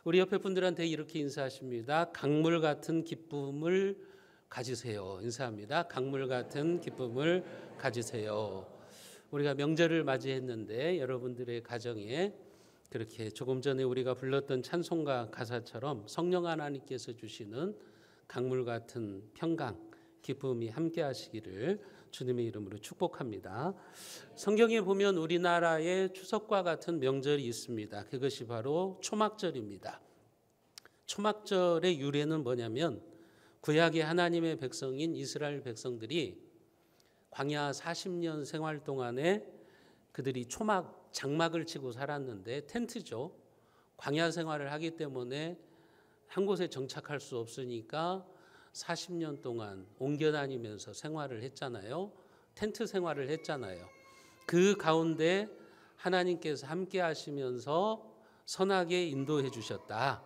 우리 옆에 분들한테 이렇게 인사하십니다. 강물 같은 기쁨을 가지세요. 인사합니다. 강물 같은 기쁨을 가지세요. 우리가 명절을 맞이했는데 여러분들의 가정에 그렇게 조금 전에 우리가 불렀던 찬송가 가사처럼 성령 하나님께서 주시는 강물 같은 평강, 기쁨이 함께 하시기를 주님의 이름으로 축복합니다. 성경에 보면 우리나라에 추석과 같은 명절이 있습니다. 그것이 바로 초막절입니다. 초막절의 유래는 뭐냐면 구약의 하나님의 백성인 이스라엘 백성들이 광야 40년 생활 동안에 그들이 장막을 치고 살았는데 텐트죠. 광야 생활을 하기 때문에 한 곳에 정착할 수 없으니까 40년 동안 옮겨 다니면서 생활을 했잖아요. 텐트 생활을 했잖아요. 그 가운데 하나님께서 함께 하시면서 선하게 인도해 주셨다.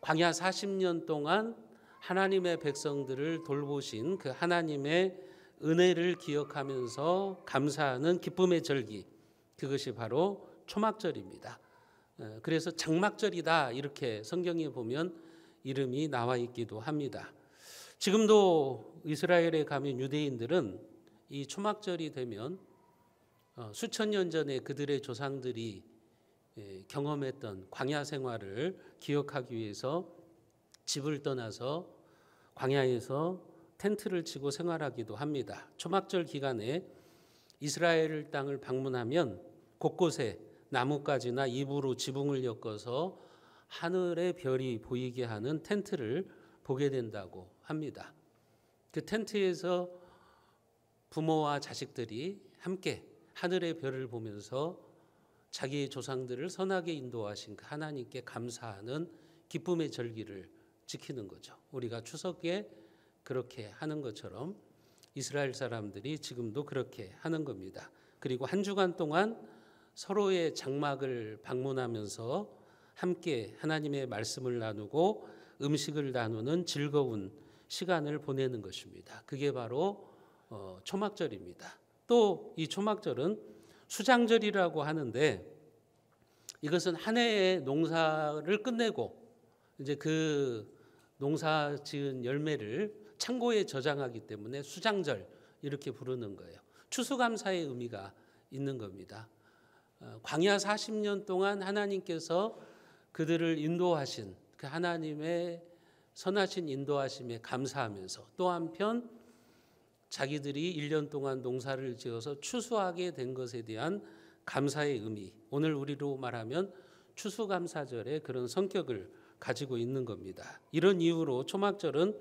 광야 40년 동안 하나님의 백성들을 돌보신 그 하나님의 은혜를 기억하면서 감사하는 기쁨의 절기, 그것이 바로 초막절입니다. 그래서 장막절이다 이렇게 성경에 보면 이름이 나와 있기도 합니다. 지금도 이스라엘에 가면 유대인들은 이 초막절이 되면 수천 년 전에 그들의 조상들이 경험했던 광야 생활을 기억하기 위해서 집을 떠나서 광야에서 텐트를 치고 생활하기도 합니다. 초막절 기간에 이스라엘 땅을 방문하면 곳곳에 나뭇가지나 잎으로 지붕을 엮어서 하늘의 별이 보이게 하는 텐트를 보게 된다고 합니다. 그 텐트에서 부모와 자식들이 함께 하늘의 별을 보면서 자기의 조상들을 선하게 인도하신 그 하나님께 감사하는 기쁨의 절기를 지키는 거죠. 우리가 추석에 그렇게 하는 것처럼 이스라엘 사람들이 지금도 그렇게 하는 겁니다. 그리고 한 주간 동안 서로의 장막을 방문하면서 함께 하나님의 말씀을 나누고 음식을 나누는 즐거운 시간을 보내는 것입니다. 그게 바로 초막절입니다. 또 이 초막절은 수장절이라고 하는데 이것은 한 해의 농사를 끝내고 이제 그 농사 지은 열매를 창고에 저장하기 때문에 수장절 이렇게 부르는 거예요. 추수감사의 의미가 있는 겁니다. 광야 40년 동안 하나님께서 그들을 인도하신 그 하나님의 선하신 인도하심에 감사하면서 또 한편 자기들이 1년 동안 농사를 지어서 추수하게 된 것에 대한 감사의 의미, 오늘 우리로 말하면 추수감사절의 그런 성격을 가지고 있는 겁니다. 이런 이유로 초막절은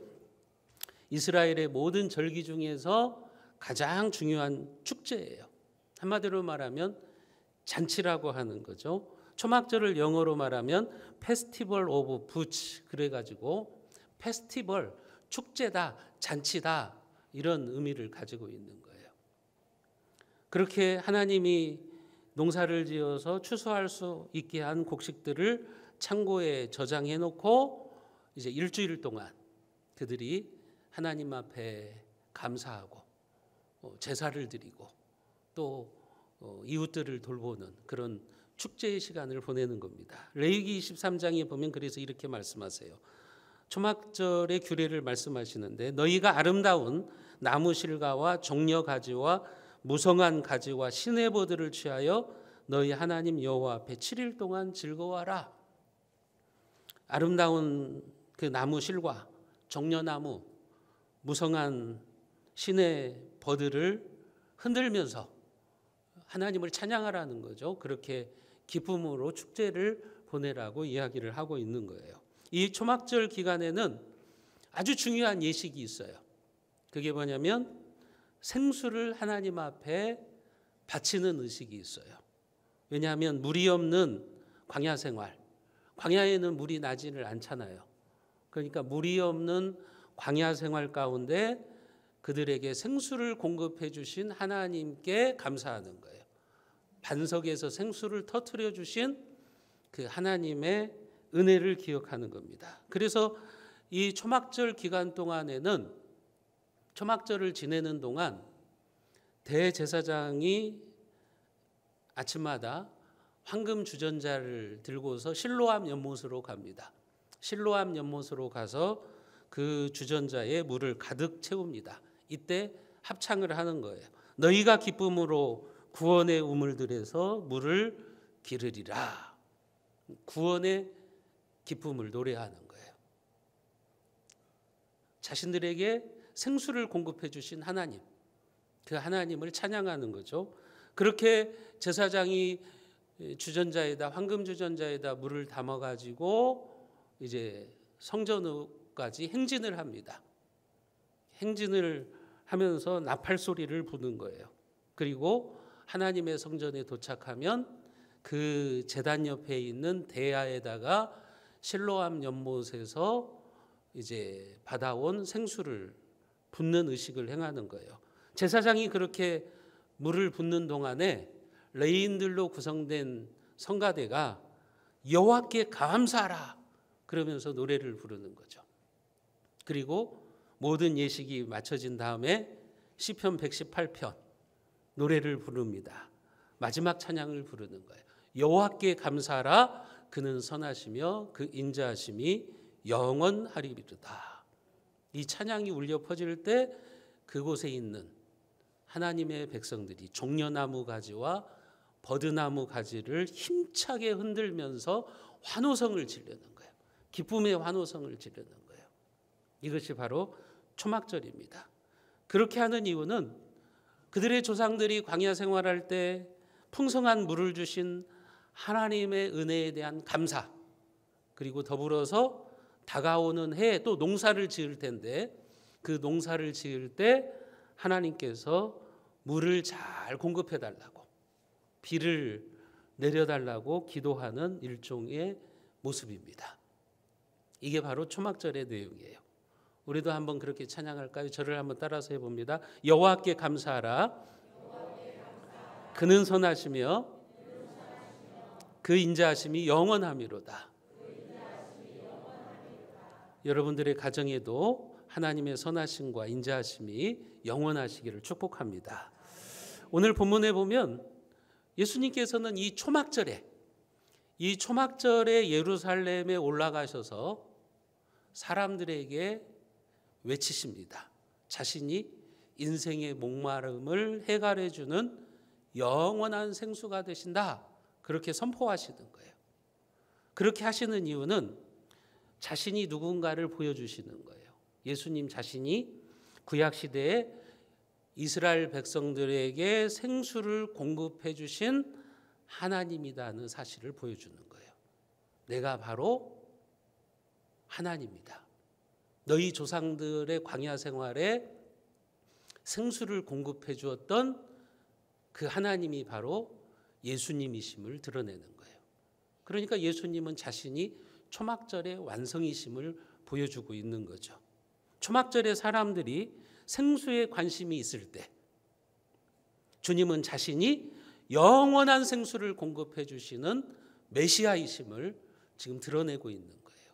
이스라엘의 모든 절기 중에서 가장 중요한 축제예요. 한마디로 말하면 잔치라고 하는 거죠. 초막절을 영어로 말하면 페스티벌 오브 부츠, 그래가지고 페스티벌, 축제다, 잔치다 이런 의미를 가지고 있는 거예요. 그렇게 하나님이 농사를 지어서 추수할 수 있게 한 곡식들을 창고에 저장해 놓고 이제 일주일 동안 그들이 하나님 앞에 감사하고 제사를 드리고 또 이웃들을 돌보는 그런 축제의 시간을 보내는 겁니다. 레위기 23장에 보면 그래서 이렇게 말씀하세요. 초막절의 규례를 말씀하시는데 너희가 아름다운 나무 실과와 종려 가지와 무성한 가지와 시내보들을 취하여 너희 하나님 여호와 앞에 7일 동안 즐거워하라. 아름다운 그 나무 실과, 종려나무, 무성한 시내버들을 흔들면서 하나님을 찬양하라는 거죠. 그렇게 기쁨으로 축제를 보내라고 이야기를 하고 있는 거예요. 이 초막절 기간에는 아주 중요한 예식이 있어요. 그게 뭐냐면 생수를 하나님 앞에 바치는 의식이 있어요. 왜냐하면 물이 없는 광야 생활, 광야에는 물이 나지를 않잖아요. 그러니까 물이 없는 광야 생활 가운데 그들에게 생수를 공급해 주신 하나님께 감사하는 거예요. 반석에서 생수를 터뜨려 주신 그 하나님의 은혜를 기억하는 겁니다. 그래서 이 초막절 기간 동안에는 초막절을 지내는 동안 대제사장이 아침마다 황금 주전자를 들고서 실로암 연못으로 갑니다. 실로암 연못으로 가서 그 주전자에 물을 가득 채웁니다. 이때 합창을 하는 거예요. 너희가 기쁨으로 구원의 우물들에서 물을 기르리라. 구원의 기쁨을 노래하는 거예요. 자신들에게 생수를 공급해 주신 하나님, 그 하나님을 찬양하는 거죠. 그렇게 제사장이 주전자에다, 황금 주전자에다 물을 담아 가지고 이제 성전까지 행진을 합니다. 행진을 하면서 나팔 소리를 부는 거예요. 그리고 하나님의 성전에 도착하면 그 제단 옆에 있는 대야에다가 실로암 연못에서 이제 받아온 생수를 붓는 의식을 행하는 거예요. 제사장이 그렇게 물을 붓는 동안에 레인들로 구성된 성가대가 여호와께 감사하라 그러면서 노래를 부르는 거죠. 그리고 모든 예식이 마쳐진 다음에 시편 118편 노래를 부릅니다. 마지막 찬양을 부르는 거예요. 여호와께 감사하라 그는 선하시며 그 인자하심이 영원하리로다. 이 찬양이 울려 퍼질 때 그곳에 있는 하나님의 백성들이 종려나무 가지와 버드나무 가지를 힘차게 흔들면서 환호성을 지르는 거예요. 기쁨의 환호성을 지르는 거예요. 이것이 바로 초막절입니다. 그렇게 하는 이유는 그들의 조상들이 광야 생활할 때 풍성한 물을 주신 하나님의 은혜에 대한 감사, 그리고 더불어서 다가오는 해에 또 농사를 지을 텐데 그 농사를 지을 때 하나님께서 물을 잘 공급해 달라고, 비를 내려달라고 기도하는 일종의 모습입니다. 이게 바로 초막절의 내용이에요. 우리도 한번 그렇게 찬양할까요? 저를 한번 따라서 해봅니다. 여호와께 감사하라. 그는 선하시며 그 인자하심이 영원함이로다. 여러분들의 가정에도 하나님의 선하심과 인자하심이 영원하시기를 축복합니다. 오늘 본문에 보면 예수님께서는 이 초막절에 예루살렘에 올라가셔서 사람들에게 외치십니다. 자신이 인생의 목마름을 해결해 주는 영원한 생수가 되신다. 그렇게 선포하시는 거예요. 그렇게 하시는 이유는 자신이 누군가를 보여주시는 거예요. 예수님 자신이 구약 시대에 이스라엘 백성들에게 생수를 공급해 주신 하나님이라는 사실을 보여주는 거예요. 내가 바로 하나님이다. 너희 조상들의 광야 생활에 생수를 공급해 주었던 그 하나님이 바로 예수님이심을 드러내는 거예요. 그러니까 예수님은 자신이 초막절의 완성이심을 보여주고 있는 거죠. 초막절에 사람들이 생수에 관심이 있을 때 주님은 자신이 영원한 생수를 공급해 주시는 메시아이심을 지금 드러내고 있는 거예요.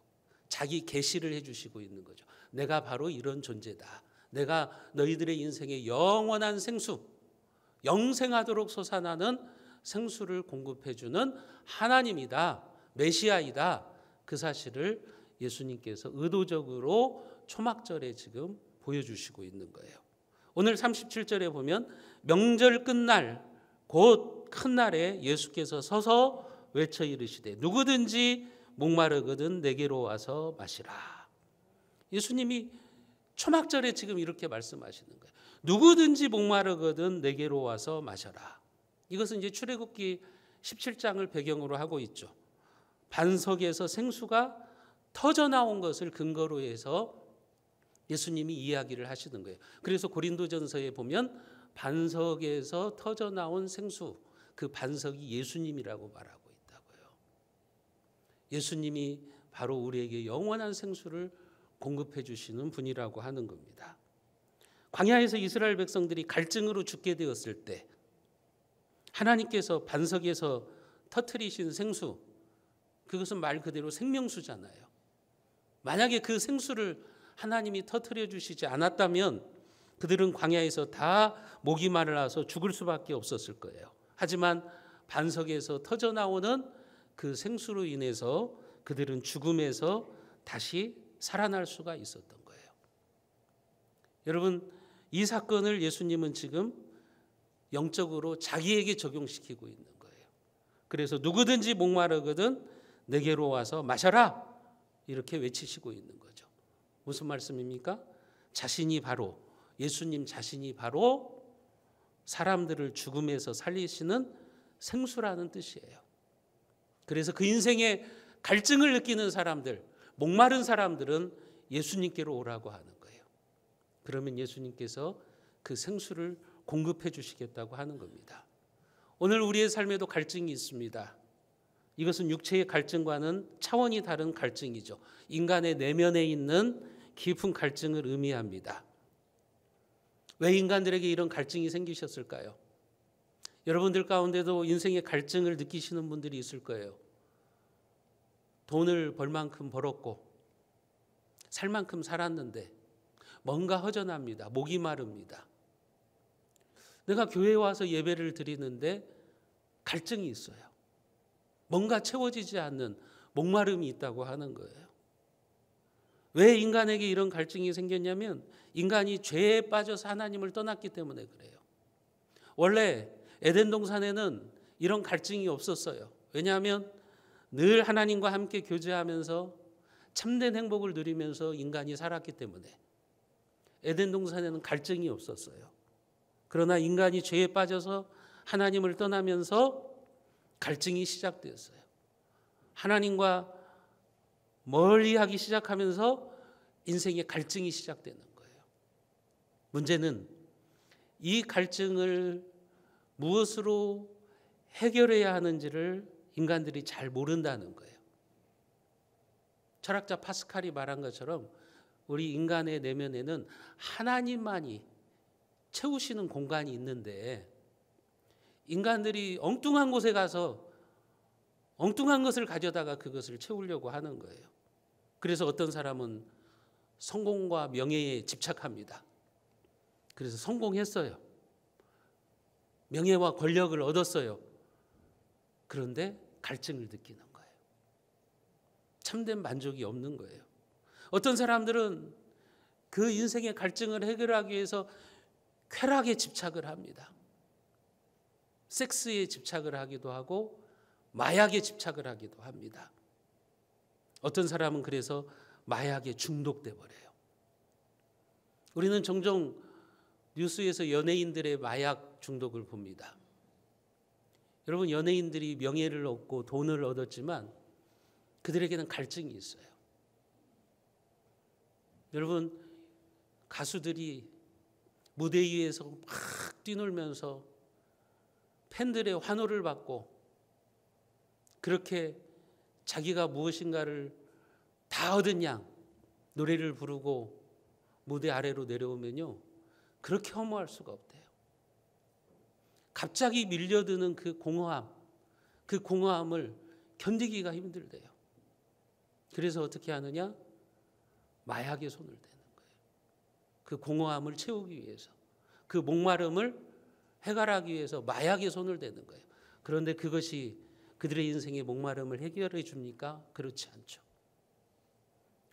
자기 계시를 해주시고 있는 거죠. 내가 바로 이런 존재다. 내가 너희들의 인생의 영원한 생수, 영생하도록 솟아나는 생수를 공급해 주는 하나님이다. 메시아이다. 그 사실을 예수님께서 의도적으로 초막절에 지금 보여주시고 있는 거예요. 오늘 37절에 보면 명절 끝날 곧 큰 날에 예수께서 서서 외쳐 이르시되 누구든지 목마르거든 내게로 와서 마시라. 예수님이 초막절에 지금 이렇게 말씀하시는 거예요. 누구든지 목마르거든 내게로 와서 마셔라. 이것은 이제 출애굽기 17장을 배경으로 하고 있죠. 반석에서 생수가 터져 나온 것을 근거로 해서 예수님이 이야기를 하시는 거예요. 그래서 고린도전서에 보면 반석에서 터져 나온 생수, 그 반석이 예수님이라고 말하고 있다고요. 예수님이 바로 우리에게 영원한 생수를 공급해 주시는 분이라고 하는 겁니다. 광야에서 이스라엘 백성들이 갈증으로 죽게 되었을 때 하나님께서 반석에서 터뜨리신 생수, 그것은 말 그대로 생명수잖아요. 만약에 그 생수를 하나님이 터뜨려 주시지 않았다면 그들은 광야에서 다 목이 말라서 죽을 수밖에 없었을 거예요. 하지만 반석에서 터져 나오는 그 생수로 인해서 그들은 죽음에서 다시 살아날 수가 있었던 거예요. 여러분, 이 사건을 예수님은 지금 영적으로 자기에게 적용시키고 있는 거예요. 그래서 누구든지 목마르거든 내게로 와서 마셔라, 이렇게 외치시고 있는 거죠. 무슨 말씀입니까? 자신이 바로, 예수님 자신이 바로 사람들을 죽음에서 살리시는 생수라는 뜻이에요. 그래서 그 인생에 갈증을 느끼는 사람들, 목마른 사람들은 예수님께로 오라고 하는 거예요. 그러면 예수님께서 그 생수를 공급해 주시겠다고 하는 겁니다. 오늘 우리의 삶에도 갈증이 있습니다. 이것은 육체의 갈증과는 차원이 다른 갈증이죠. 인간의 내면에 있는 깊은 갈증을 의미합니다. 왜 인간들에게 이런 갈증이 생기셨을까요? 여러분들 가운데도 인생의 갈증을 느끼시는 분들이 있을 거예요. 돈을 벌 만큼 벌었고 살 만큼 살았는데 뭔가 허전합니다. 목이 마릅니다. 내가 교회에 와서 예배를 드리는데 갈증이 있어요. 뭔가 채워지지 않는 목마름이 있다고 하는 거예요. 왜 인간에게 이런 갈증이 생겼냐면 인간이 죄에 빠져서 하나님을 떠났기 때문에 그래요. 원래 에덴 동산에는 이런 갈증이 없었어요. 왜냐하면 늘 하나님과 함께 교제하면서 참된 행복을 누리면서 인간이 살았기 때문에 에덴 동산에는 갈증이 없었어요. 그러나 인간이 죄에 빠져서 하나님을 떠나면서 갈증이 시작되었어요. 하나님과 멀리하기 시작하면서 인생의 갈증이 시작되는 거예요. 문제는 이 갈증을 무엇으로 해결해야 하는지를 인간들이 잘 모른다는 거예요. 철학자 파스칼이 말한 것처럼 우리 인간의 내면에는 하나님만이 채우시는 공간이 있는데 인간들이 엉뚱한 곳에 가서 엉뚱한 것을 가져다가 그것을 채우려고 하는 거예요. 그래서 어떤 사람은 성공과 명예에 집착합니다. 그래서 성공했어요. 명예와 권력을 얻었어요. 그런데 갈증을 느끼는 거예요. 참된 만족이 없는 거예요. 어떤 사람들은 그 인생의 갈증을 해결하기 위해서 쾌락에 집착을 합니다. 섹스에 집착을 하기도 하고 마약에 집착을 하기도 합니다. 어떤 사람은 그래서 마약에 중독돼 버려요. 우리는 종종 뉴스에서 연예인들의 마약 중독을 봅니다. 여러분, 연예인들이 명예를 얻고 돈을 얻었지만 그들에게는 갈증이 있어요. 여러분, 가수들이 무대 위에서 막 뛰놀면서 팬들의 환호를 받고 그렇게 자기가 무엇인가를 다 얻은 양 노래를 부르고 무대 아래로 내려오면요, 그렇게 허무할 수가 없대요. 갑자기 밀려드는 그 공허함을 견디기가 힘들대요. 그래서 어떻게 하느냐? 마약에 손을 대는 거예요. 그 공허함을 채우기 위해서, 그 목마름을 해결하기 위해서 마약에 손을 대는 거예요. 그런데 그것이 그들의 인생의 목마름을 해결해 줍니까? 그렇지 않죠.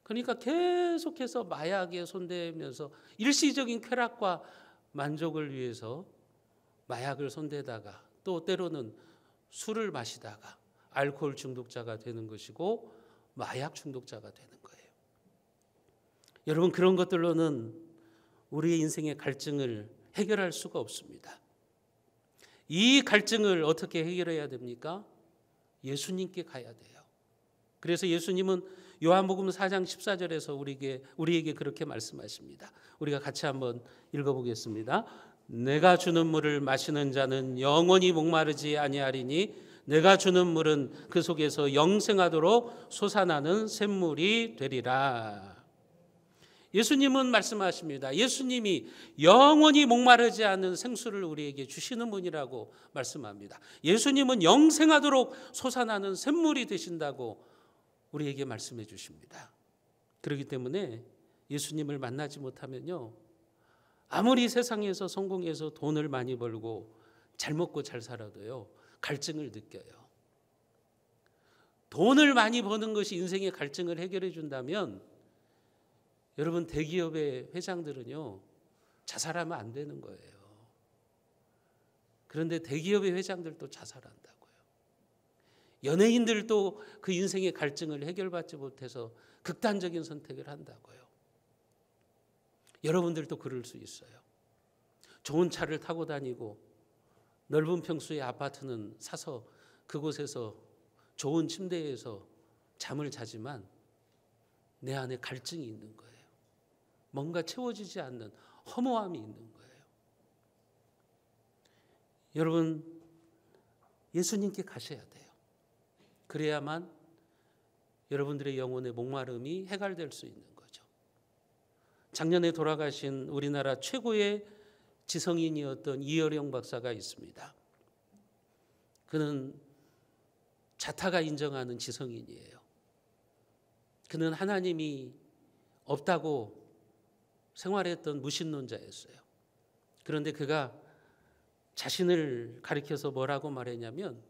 그러니까 계속해서 마약에 손대면서 일시적인 쾌락과 만족을 위해서 마약을 손대다가 또 때로는 술을 마시다가 알코올 중독자가 되는 것이고 마약 중독자가 되는 거예요. 여러분, 그런 것들로는 우리의 인생의 갈증을 해결할 수가 없습니다. 이 갈증을 어떻게 해결해야 됩니까? 예수님께 가야 돼요. 그래서 예수님은 요한복음 4장 14절에서 우리에게 그렇게 말씀하십니다. 우리가 같이 한번 읽어보겠습니다. 내가 주는 물을 마시는 자는 영원히 목마르지 아니하리니 내가 주는 물은 그 속에서 영생하도록 솟아나는 샘물이 되리라. 예수님은 말씀하십니다. 예수님이 영원히 목마르지 않는 생수를 우리에게 주시는 분이라고 말씀합니다. 예수님은 영생하도록 솟아나는 샘물이 되신다고 우리에게 말씀해 주십니다. 그렇기 때문에 예수님을 만나지 못하면요, 아무리 세상에서 성공해서 돈을 많이 벌고 잘 먹고 잘 살아도요, 갈증을 느껴요. 돈을 많이 버는 것이 인생의 갈증을 해결해 준다면 여러분, 대기업의 회장들은요, 자살하면 안 되는 거예요. 그런데 대기업의 회장들도 자살한다고요. 연예인들도 그 인생의 갈증을 해결받지 못해서 극단적인 선택을 한다고요. 여러분들도 그럴 수 있어요. 좋은 차를 타고 다니고 넓은 평수의 아파트는 사서 그곳에서 좋은 침대에서 잠을 자지만 내 안에 갈증이 있는 거예요. 뭔가 채워지지 않는 허무함이 있는 거예요. 여러분, 예수님께 가셔야 돼요. 그래야만 여러분들의 영혼의 목마름이 해결될 수 있는 거죠. 작년에 돌아가신 우리나라 최고의 지성인이었던 이어령 박사가 있습니다. 그는 자타가 인정하는 지성인이에요. 그는 하나님이 없다고 생활했던 무신론자였어요. 그런데 그가 자신을 가리켜서 뭐라고 말했냐면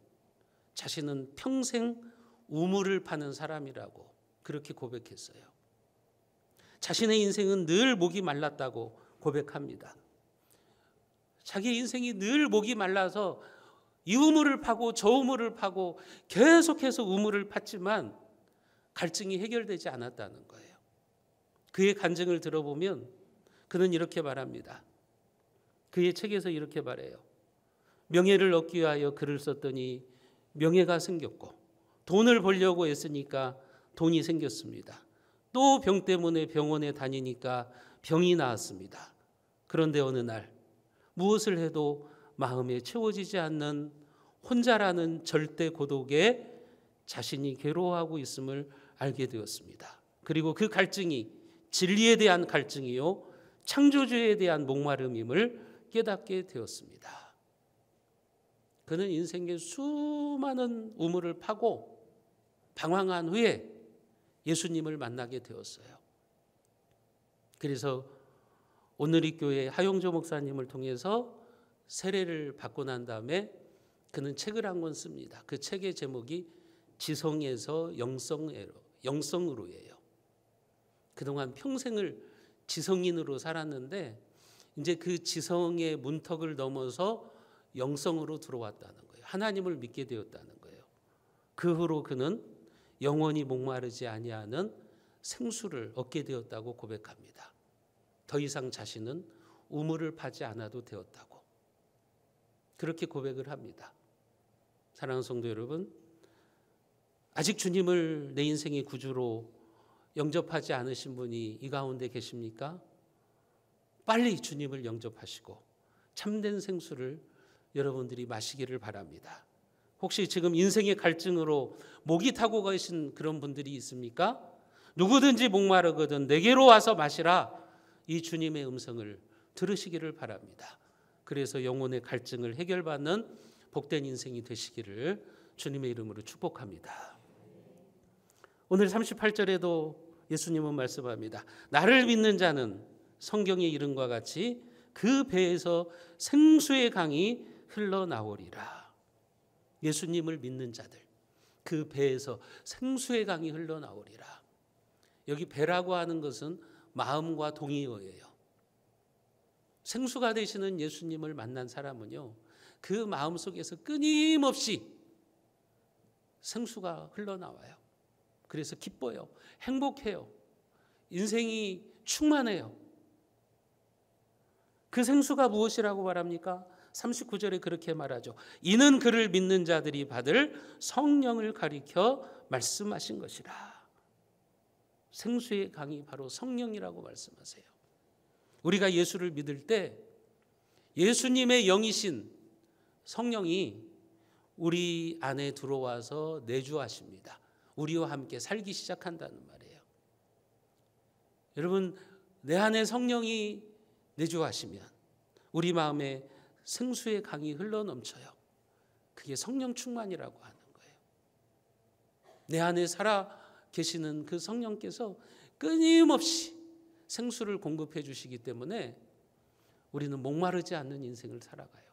자신은 평생 우물을 파는 사람이라고 그렇게 고백했어요. 자신의 인생은 늘 목이 말랐다고 고백합니다. 자기 인생이 늘 목이 말라서 이 우물을 파고 저 우물을 파고 계속해서 우물을 팠지만 갈증이 해결되지 않았다는 거예요. 그의 간증을 들어보면 그는 이렇게 말합니다. 그의 책에서 이렇게 말해요. 명예를 얻기 위하여 글을 썼더니 명예가 생겼고, 돈을 벌려고 애쓰니까 돈이 생겼습니다. 또 병 때문에 병원에 다니니까 병이 나았습니다. 그런데 어느 날 무엇을 해도 마음에 채워지지 않는 혼자라는 절대 고독에 자신이 괴로워하고 있음을 알게 되었습니다. 그리고 그 갈증이 진리에 대한 갈증이요, 창조주에 대한 목마름임을 깨닫게 되었습니다. 그는 인생의 수많은 우물을 파고 방황한 후에 예수님을 만나게 되었어요. 그래서 오늘이 교회 하용조 목사님을 통해서 세례를 받고 난 다음에 그는 책을 한 권 씁니다. 그 책의 제목이 지성에서 영성으로예요. 그동안 평생을 지성인으로 살았는데 이제 그 지성의 문턱을 넘어서 영성으로 들어왔다는 거예요. 하나님을 믿게 되었다는 거예요. 그 후로 그는 영원히 목마르지 아니하는 생수를 얻게 되었다고 고백합니다. 더 이상 자신은 우물을 파지 않아도 되었다고 그렇게 고백을 합니다. 사랑하는 성도 여러분, 아직 주님을 내 인생의 구주로 영접하지 않으신 분이 이 가운데 계십니까? 빨리 주님을 영접하시고 참된 생수를 여러분들이 마시기를 바랍니다. 혹시 지금 인생의 갈증으로 목이 타고 계신 그런 분들이 있습니까? 누구든지 목마르거든 내게로 와서 마시라, 이 주님의 음성을 들으시기를 바랍니다. 그래서 영혼의 갈증을 해결받는 복된 인생이 되시기를 주님의 이름으로 축복합니다. 오늘 38절에도 예수님은 말씀합니다. 나를 믿는 자는 성경의 이름과 같이 그 배에서 생수의 강이 흘러나오리라. 예수님을 믿는 자들, 그 배에서 생수의 강이 흘러나오리라. 여기 배라고 하는 것은 마음과 동의어예요. 생수가 되시는 예수님을 만난 사람은요, 그 마음 속에서 끊임없이 생수가 흘러나와요. 그래서 기뻐요. 행복해요. 인생이 충만해요. 그 생수가 무엇이라고 말합니까? 39절에 그렇게 말하죠. 이는 그를 믿는 자들이 받을 성령을 가리켜 말씀하신 것이라. 생수의 강이 바로 성령이라고 말씀하세요. 우리가 예수를 믿을 때 예수님의 영이신 성령이 우리 안에 들어와서 내주하십니다. 우리와 함께 살기 시작한다는 말이에요. 여러분, 내 안에 성령이 내주하시면 우리 마음에 생수의 강이 흘러넘쳐요. 그게 성령 충만이라고 하는 거예요. 내 안에 살아 계시는 그 성령께서 끊임없이 생수를 공급해 주시기 때문에 우리는 목마르지 않는 인생을 살아가요.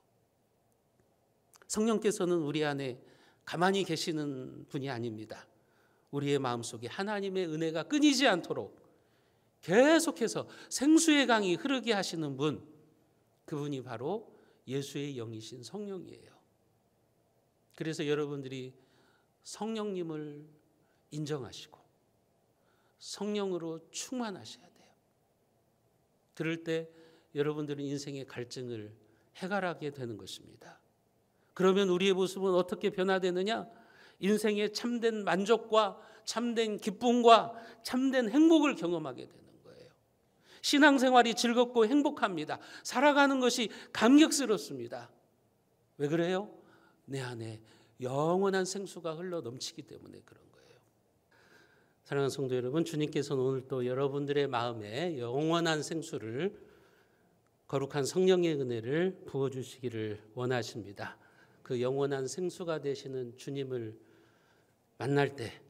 성령께서는 우리 안에 가만히 계시는 분이 아닙니다. 우리의 마음속에 하나님의 은혜가 끊이지 않도록 계속해서 생수의 강이 흐르게 하시는 분, 그분이 바로 예수의 영이신 성령이에요. 그래서 여러분들이 성령님을 인정하시고 성령으로 충만하셔야 돼요. 그럴 때 여러분들은 인생의 갈증을 해결하게 되는 것입니다. 그러면 우리의 모습은 어떻게 변화되느냐? 인생의 참된 만족과 참된 기쁨과 참된 행복을 경험하게 되는 거예요. 신앙생활이 즐겁고 행복합니다. 살아가는 것이 감격스럽습니다. 왜 그래요? 내 안에 영원한 생수가 흘러 넘치기 때문에 그런 거예요. 사랑하는 성도 여러분, 주님께서는 오늘 또 여러분들의 마음에 영원한 생수를, 거룩한 성령의 은혜를 부어주시기를 원하십니다. 그 영원한 생수가 되시는 주님을 만날 때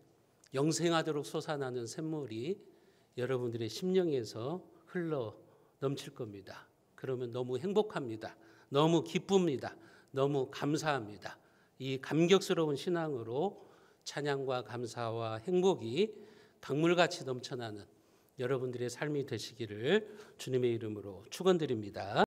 영생하도록 솟아나는 샘물이 여러분들의 심령에서 흘러 넘칠 겁니다. 그러면 너무 행복합니다. 너무 기쁩니다. 너무 감사합니다. 이 감격스러운 신앙으로 찬양과 감사와 행복이 강물같이 넘쳐나는 여러분들의 삶이 되시기를 주님의 이름으로 축원드립니다.